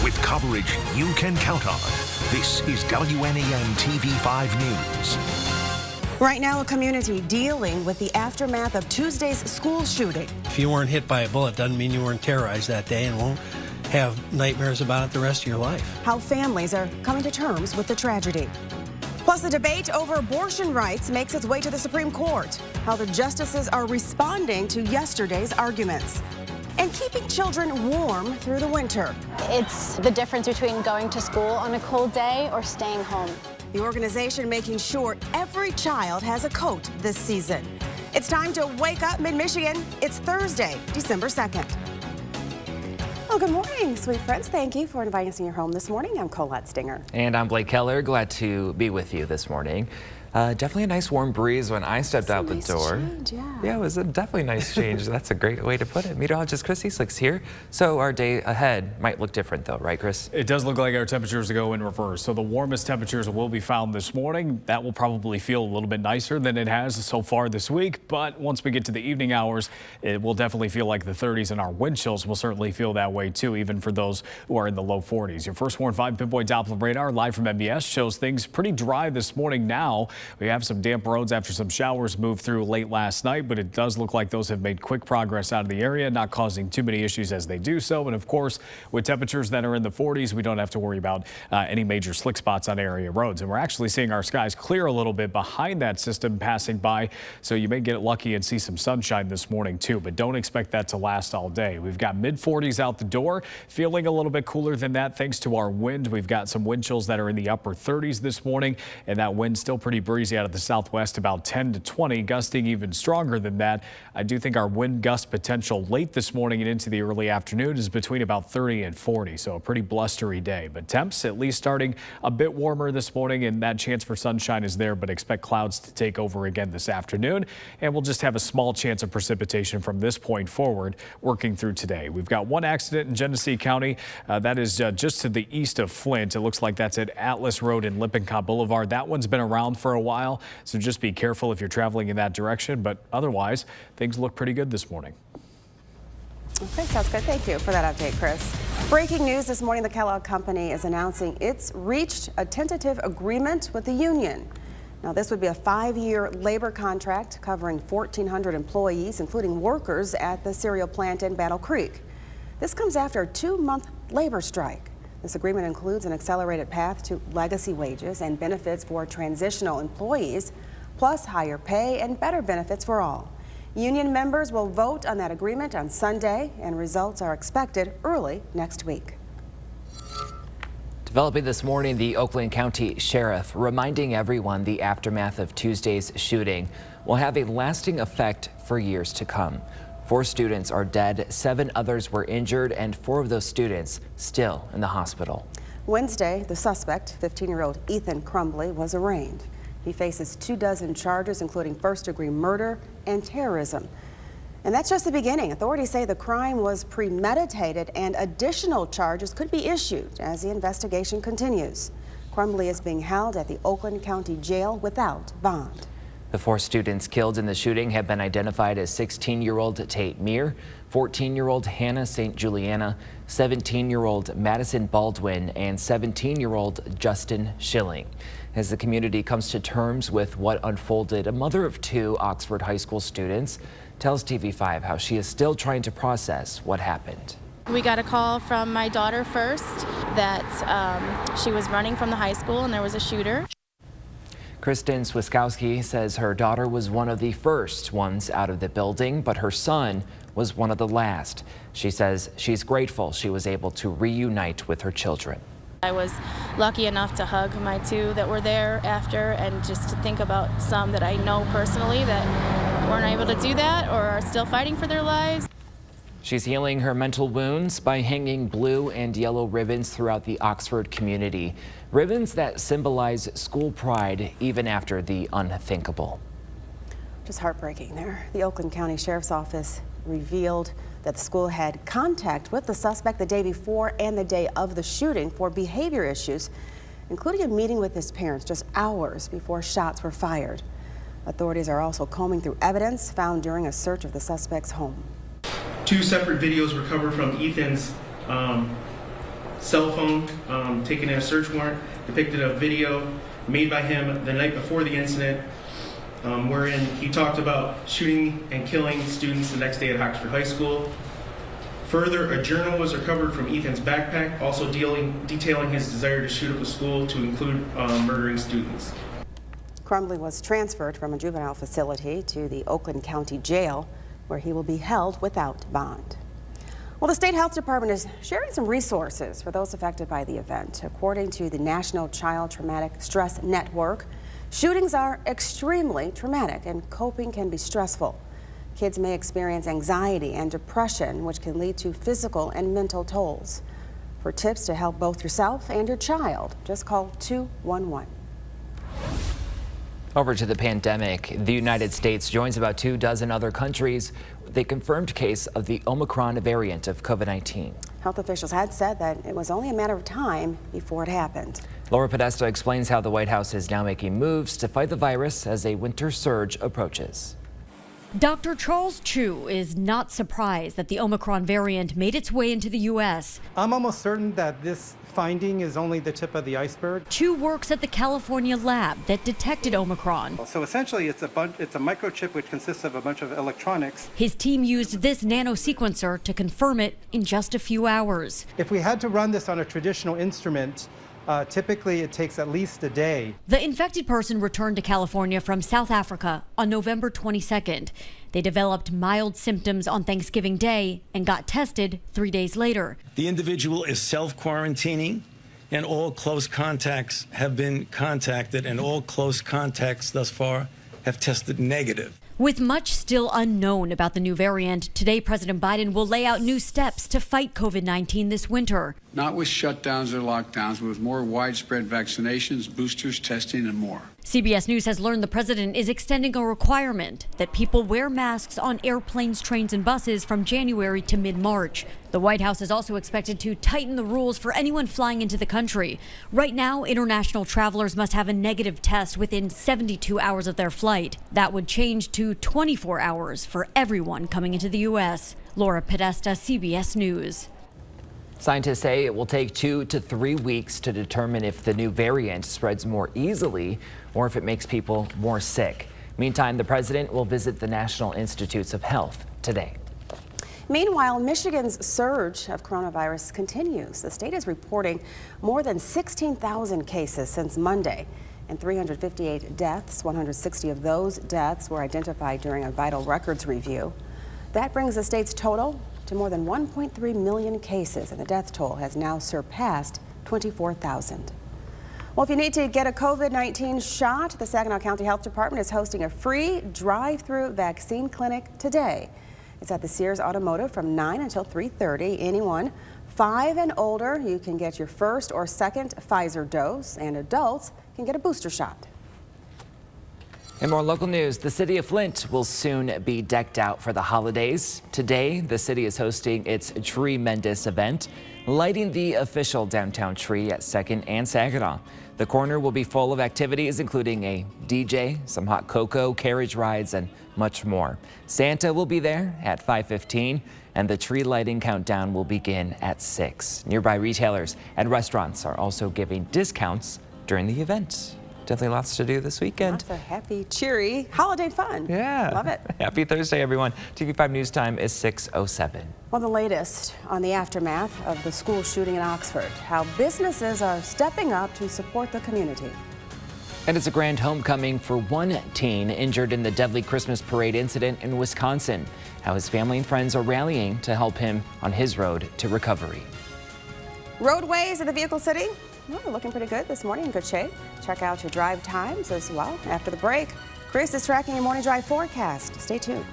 with coverage you can count on. This is WNEMTV5 News. Right now, a community dealing with the aftermath of Tuesday's school shooting. If you weren't hit by a bullet, doesn't mean you weren't terrorized that day and won't have nightmares about it the rest of your life. How families are coming to terms with the tragedy. Plus, the debate over abortion rights makes its way to the Supreme Court. How the justices are responding to yesterday's arguments. And keeping children warm through the winter. It's the difference between going to school on a cold day or staying home. The organization making sure every child has a coat this season. It's time to wake up Mid-Michigan. It's Thursday, December 2nd. Well, good morning, sweet friends. Thank you for inviting us in your home this morning. I'm Colette Stinger. And I'm Blake Keller. Glad to be with you this morning. Definitely a nice warm breeze when I stepped out the door. Change, yeah, it was a definitely nice change. That's a great way to put it. Meteorologist Chris Eastlick's here. So our day ahead might look different though, right, Chris? It does look like our temperatures go in reverse. So the warmest temperatures will be found this morning. That will probably feel a little bit nicer than it has so far this week. But once we get to the evening hours, it will definitely feel like the 30s, and our wind chills will certainly feel that way too, even for those who are in the low 40s. Your first Warn 5 pinpoint Doppler radar live from MBS shows things pretty dry this morning now. We have some damp roads after some showers moved through late last night, but it does look like those have made quick progress out of the area, not causing too many issues as they do so. And of course, with temperatures that are in the 40s, we don't have to worry about any major slick spots on area roads. And we're actually seeing our skies clear a little bit behind that system passing by, so you may get lucky and see some sunshine this morning too, but don't expect that to last all day. We've got mid 40s out the door, feeling a little bit cooler than that thanks to our wind. We've got some wind chills that are in the upper 30s this morning, and that wind still pretty breezy out of the southwest, about 10 to 20, gusting even stronger than that. I do think our wind gust potential late this morning and into the early afternoon is between about 30 and 40, so a pretty blustery day. But temps at least starting a bit warmer this morning, and that chance for sunshine is there, but expect clouds to take over again this afternoon, and we'll just have a small chance of precipitation from this point forward working through today. We've got one accident in Genesee County that is just to the east of Flint. It looks like that's at Atlas Road and Lippincott Boulevard. That one's been around for a while, so just be careful if you're traveling in that direction, but otherwise things look pretty good this morning. Okay, sounds good. Thank you for that update, Chris. Breaking news this morning, the Kellogg Company is announcing it's reached a tentative agreement with the union. Now, this would be a 5-year labor contract covering 1,400 employees, including workers at the cereal plant in Battle Creek. This comes after a 2-month labor strike. This agreement includes an accelerated path to legacy wages and benefits for transitional employees, plus higher pay and better benefits for all. Union members will vote on that agreement on Sunday, and results are expected early next week. Developing this morning, the Oakland County Sheriff reminding everyone the aftermath of Tuesday's shooting will have a lasting effect for years to come. 4 students are dead, 7 others were injured, and 4 of those students still in the hospital. Wednesday, the suspect, 15-year-old Ethan Crumbly, was arraigned. He faces 24 charges, including first-degree murder and terrorism. And that's just the beginning. Authorities say the crime was premeditated and additional charges could be issued as the investigation continues. Crumbly is being held at the Oakland County Jail without bond. The 4 students killed in the shooting have been identified as 16-year-old Tate Meir, 14-year-old Hannah St. Juliana, 17-year-old Madison Baldwin, and 17-year-old Justin Schilling. As the community comes to terms with what unfolded, a mother of 2 Oxford High School students tells TV5 how she is still trying to process what happened. We got a call from my daughter first that she was running from the high school and there was a shooter. Kristen Swiskowski says her daughter was one of the first ones out of the building, but her son was one of the last. She says she's grateful she was able to reunite with her children. I was lucky enough to hug my 2 that were there after, and just to think about some that I know personally that weren't able to do that or are still fighting for their lives. She's healing her mental wounds by hanging blue and yellow ribbons throughout the Oxford community. Ribbons that symbolize school pride even after the unthinkable. Just heartbreaking there. The Oakland County Sheriff's Office revealed that the school had contact with the suspect the day before and the day of the shooting for behavior issues, including a meeting with his parents just hours before shots were fired. Authorities are also combing through evidence found during a search of the suspect's home. 2 separate videos recovered from Ethan's cell phone taken in a search warrant depicted a video made by him the night before the incident, wherein he talked about shooting and killing students the next day at Oxford High School. Further, a journal was recovered from Ethan's backpack, also detailing his desire to shoot up the school to include murdering students. Crumbley was transferred from a juvenile facility to the Oakland County Jail, where he will be held without bond. Well, the state health department is sharing some resources for those affected by the event. According to the National Child Traumatic Stress Network, shootings are extremely traumatic and coping can be stressful. Kids may experience anxiety and depression, which can lead to physical and mental tolls. For tips to help both yourself and your child, just call 211. Over to the pandemic, the United States joins about 24 other countries with a confirmed case of the OMICRON variant of COVID-19. Health officials had said that it was only a matter of time before it happened. Laura Podesta explains how the White House is now making moves to fight the virus as a winter surge approaches. Dr. Charles Chu is not surprised that the Omicron variant made its way into the U.S. I'm almost certain that this finding is only the tip of the iceberg. Chu works at the California lab that detected Omicron. So essentially, it's a microchip which consists of a bunch of electronics. His team used this nanosequencer to confirm it in just a few hours. If we had to run this on a traditional instrument, typically it takes at least a day. The infected person returned to California from South Africa on November 22nd. They developed mild symptoms on Thanksgiving Day and got tested 3 days later. The individual is self-quarantining and all close contacts have been contacted and all close contacts thus far have tested negative. With much still unknown about the new variant, today President Biden will lay out new steps to fight COVID-19 this winter. Not with shutdowns or lockdowns, but with more widespread vaccinations, boosters, testing, and more. CBS News has learned the president is extending a requirement that people wear masks on airplanes, trains, and buses from January to mid-March. The White House is also expected to tighten the rules for anyone flying into the country. Right now, international travelers must have a negative test within 72 hours of their flight. That would change to 24 hours for everyone coming into the U.S. Laura Podesta, CBS News. Scientists say it will take 2 to 3 weeks to determine if the new variant spreads more easily or if it makes people more sick. Meantime, the president will visit the National Institutes of Health today. Meanwhile, Michigan's surge of coronavirus continues. The state is reporting more than 16,000 cases since Monday and 358 deaths. 160 of those deaths were identified during a vital records review. That brings the state's total to more than 1.3 million cases, and the death toll has now surpassed 24,000. Well, if you need to get a COVID-19 shot, the Saginaw County Health Department is hosting a free drive-through vaccine clinic today. It's at the Sears Automotive from 9 until 3:30. Anyone 5 and older, you can get your first or second Pfizer dose, and adults can get a booster shot. In more local news, the city of Flint will soon be decked out for the holidays. Today, the city is hosting its Tremendous event, lighting the official downtown tree at 2nd and Saginaw. The corner will be full of activities, including a DJ, some hot cocoa, carriage rides, and much more. Santa will be there at 5:15, and the tree lighting countdown will begin at 6. Nearby retailers and restaurants are also giving discounts during the event. Definitely lots to do this weekend. Lots of happy, cheery, holiday fun. Yeah. Love it. Happy Thursday, everyone. TV5 News Time is 6:07. Well, the latest on the aftermath of the school shooting in Oxford, how businesses are stepping up to support the community. And it's a grand homecoming for one teen injured in the deadly Christmas parade incident in Wisconsin. How his family and friends are rallying to help him on his road to recovery. Roadways in the Vehicle City, well, we're looking pretty good this morning, in good shape. Check out your drive times as well after the break. Chris is tracking your morning drive forecast. Stay tuned.